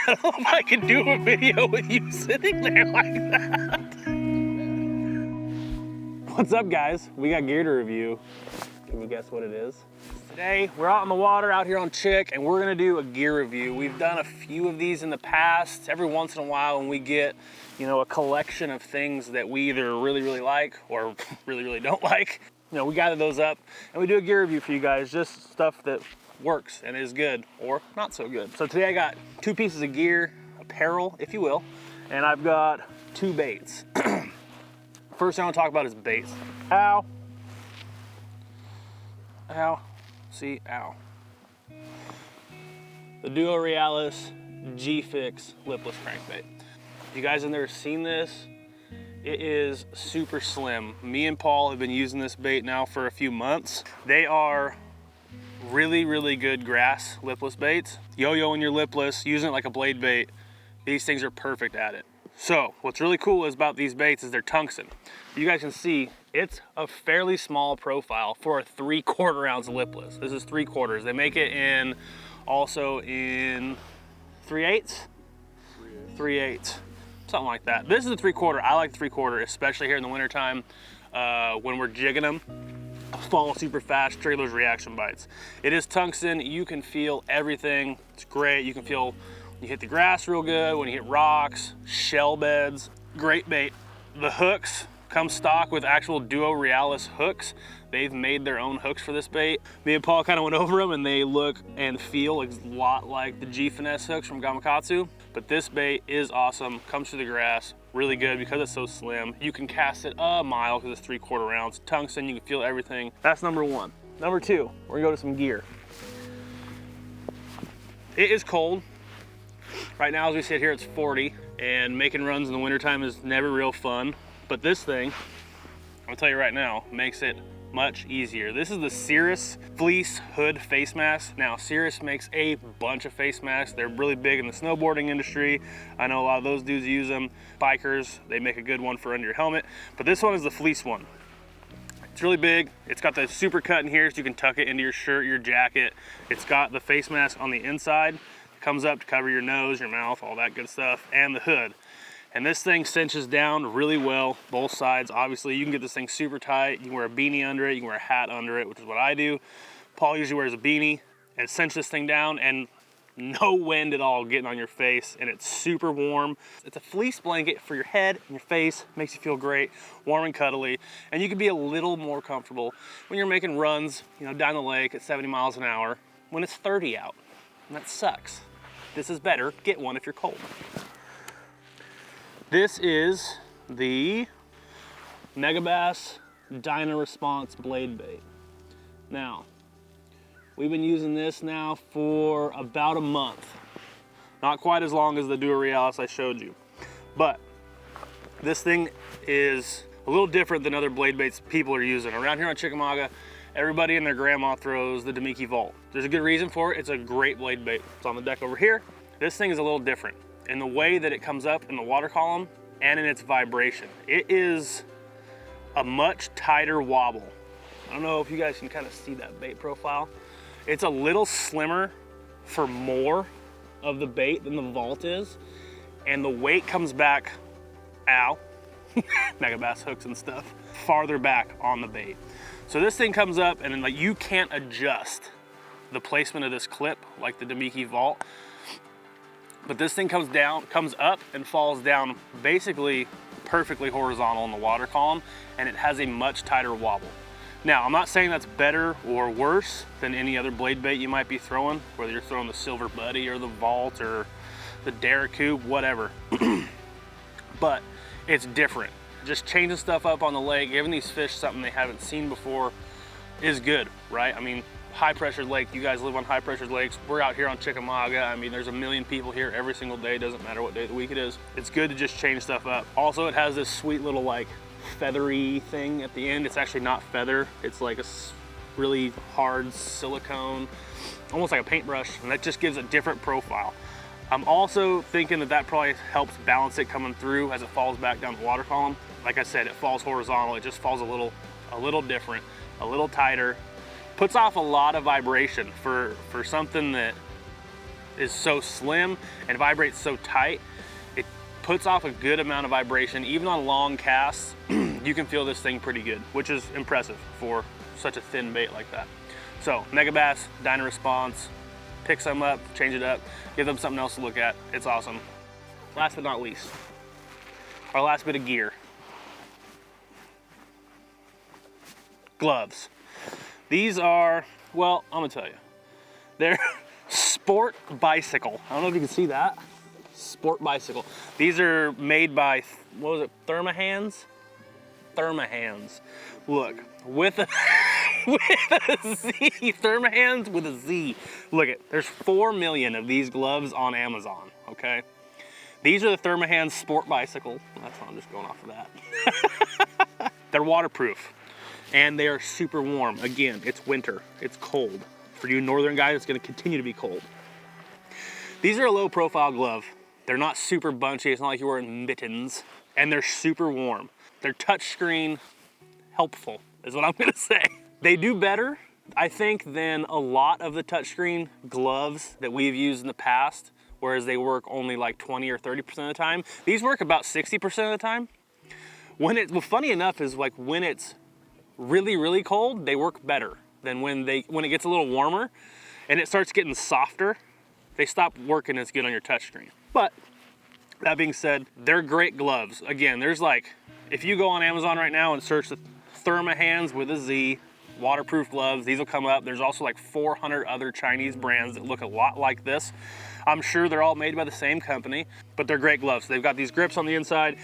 I don't know if I can do a video with you sitting there like that. What's up, guys? We got gear to review. Can you guess what it is? Today, we're out on the water out here on Chick, and we're gonna do a gear review. We've done a few of these in the past. Every once in a while when we get, you know, a collection of things that we either really, really like or really, really don't like, you know, we gather those up and we do a gear review for you guys, just stuff that works and is good or not so good. So today I got 2 pieces of gear, apparel, if you will, and I've got 2 baits. First thing I want to talk about is baits. Ow. Ow. See, ow. The Duo Realis G-Fix lipless crankbait. You guys have never seen this? It is super slim. Me and Paul have been using this bait now for a few months. They are really, really good grass lipless baits. Yo-yoing your lipless, using it like a blade bait, these things are perfect at it. So what's really cool is about these baits is they're tungsten. You guys can see it's a fairly small profile for a 3/4 ounce lipless. This is 3/4. They make it in also in 3/8, 3/8, something like that. This is a 3/4. I like 3/4, especially here in the wintertime when we're jigging them. Fall super fast, trailers reaction bites. It is tungsten. You can feel everything. It's great. You can feel you hit the grass real good, when you hit rocks, shell beds, great bait. The hooks come stock with actual Duo Realis hooks. They've made their own hooks for this bait. Me and Paul kind of went over them and they look and feel a lot like the G-Finesse hooks from Gamakatsu. But this bait is awesome, comes through the grass, really good because it's so slim. You can cast it a mile because it's 3/4 ounce. Tungsten, you can feel everything. That's number 1. Number 2, we're gonna go to some gear. It is cold. Right now, as we sit here, it's 40, and making runs in the wintertime is never real fun. But this thing, I'm gonna tell you right now, makes it much easier. This is the Cirrus Fleece Hood Face Mask. Now, Cirrus makes a bunch of face masks. They're really big in the snowboarding industry. I know a lot of those dudes use them. Bikers, they make a good one for under your helmet. But this one is the fleece one. It's really big. It's got the super cut in here so you can tuck it into your shirt, your jacket. It's got the face mask on the inside. Comes up to cover your nose, your mouth, all that good stuff, and the hood. And this thing cinches down really well, both sides. Obviously, you can get this thing super tight. You can wear a beanie under it, you can wear a hat under it, which is what I do. Paul usually wears a beanie and cinch this thing down, and no wind at all getting on your face, and it's super warm. It's a fleece blanket for your head and your face, makes you feel great, warm and cuddly, and you can be a little more comfortable when you're making runs, you know, down the lake at 70 miles an hour when it's 30 out, and that sucks. This is better. Get one if you're cold. This is the Megabass Dyna Response blade bait. Now, we've been using this now for about a month. Not quite as long as the Duo Realis I showed you. But this thing is a little different than other blade baits people are using. Around here on Chickamauga, everybody and their grandma throws the Demiki Vault. There's a good reason for it. It's a great blade bait. It's on the deck over here. This thing is a little different in the way that it comes up in the water column and in its vibration. It is a much tighter wobble. I don't know if you guys can kind of see that bait profile. It's a little slimmer for more of the bait than the Vault is, and the weight comes back, ow, Megabass hooks and stuff, farther back on the bait. So this thing comes up and then, like, you can't adjust the placement of this clip like the Demiki Vault. But this thing comes up and falls down basically perfectly horizontal in the water column, and it has a much tighter wobble. Now, I'm not saying that's better or worse than any other blade bait you might be throwing, whether you're throwing the Silver Buddy or the Vault or the Derrick, whatever. But it's different. Just changing stuff up on the lake, giving these fish something they haven't seen before is good, right? I mean, high pressure lake, you guys live on high pressure lakes. We're out here on Chickamauga. I mean, there's a million people here every single day. Doesn't matter what day of the week it is. It's good to just change stuff up. Also, it has this sweet little like feathery thing at the end. It's actually not feather. It's like a really hard silicone, almost like a paintbrush, and that just gives a different profile. I'm also thinking that that probably helps balance it coming through as it falls back down the water column. Like I said, it falls horizontal. It just falls a little different, a little tighter. Puts off a lot of vibration for something that is so slim and vibrates so tight, it puts off a good amount of vibration. Even on long casts, you can feel this thing pretty good, which is impressive for such a thin bait like that. So Megabass, Dyna Response, pick some up, change it up, give them something else to look at. It's awesome. Last but not least, our last bit of gear. Gloves. These are, well, I'm gonna tell you, they're Sport Bicycle. I don't know if you can see that. Sport Bicycle. These are made by, what was it, Thermahans? Thermahans. Look, with a, with a Z, Thermahans with a Z. Look it, there's 4 million of these gloves on Amazon, okay? These are the Thermahans Sport Bicycle. That's why I'm just going off of that. They're waterproof and they are super warm. Again, it's winter, it's cold. For you northern guys, it's gonna continue to be cold. These are a low profile glove. They're not super bunchy, it's not like you're wearing mittens, and they're super warm. They're touchscreen helpful, is what I'm gonna say. They do better, I think, than a lot of the touchscreen gloves that we've used in the past, whereas they work only like 20 or 30% of the time. These work about 60% of the time. Well, funny enough is like when it's really, really cold, they work better than when it gets a little warmer and it starts getting softer, they stop working as good on your touchscreen. But that being said, they're great gloves. Again, there's like, if you go on Amazon right now and search the Thermahans with a Z, waterproof gloves, these will come up. There's also like 400 other Chinese brands that look a lot like this. I'm sure they're all made by the same company, but they're great gloves. They've got these grips on the inside.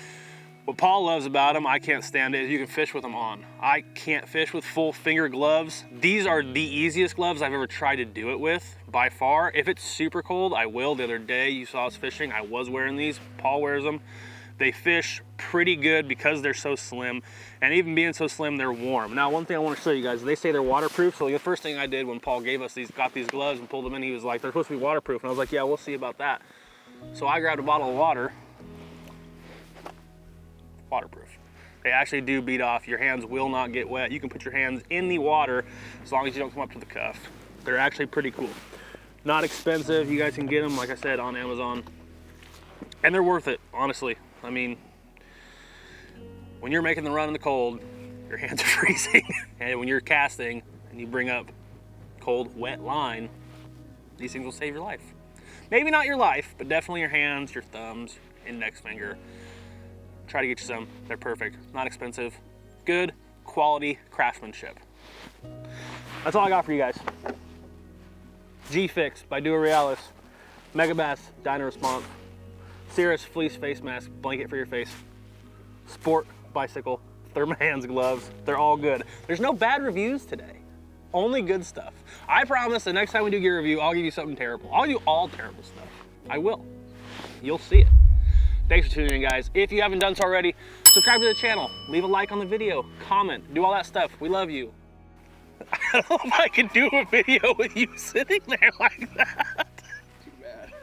What Paul loves about them, I can't stand it, is you can fish with them on. I can't fish with full finger gloves. These are the easiest gloves I've ever tried to do it with, by far. If it's super cold, I will. The other day, you saw us fishing, I was wearing these. Paul wears them. They fish pretty good because they're so slim, and even being so slim, they're warm. Now, one thing I want to show you guys, they say they're waterproof, so the first thing I did when Paul got these gloves and pulled them in, he was like, they're supposed to be waterproof, and I was like, yeah, we'll see about that. So I grabbed a bottle of water. Waterproof. They actually do beat off. Your hands will not get wet. You can put your hands in the water as long as you don't come up to the cuff. They're actually pretty cool. Not expensive. You guys can get them, like I said, on Amazon. And they're worth it, honestly. I mean, when you're making the run in the cold, your hands are freezing. And when you're casting and you bring up cold, wet line, these things will save your life. Maybe not your life, but definitely your hands, your thumbs, index finger. Try to get you some. They're perfect. Not expensive. Good quality craftsmanship. That's all I got for you guys. G-Fix by Duo Realis. Megabass Dyna Response. Cirrus fleece face mask, blanket for your face. Sport Bicycle, Thermahans gloves. They're all good. There's no bad reviews today. Only good stuff. I promise the next time we do gear review, I'll give you something terrible. I'll do all terrible stuff. I will. You'll see it. Thanks for tuning in, guys. If you haven't done so already, subscribe to the channel, leave a like on the video, comment, do all that stuff. We love you. I don't know if I can do a video with you sitting there like that. Too bad.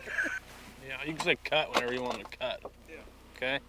Yeah, you can say cut whenever you want to cut. Yeah. Okay?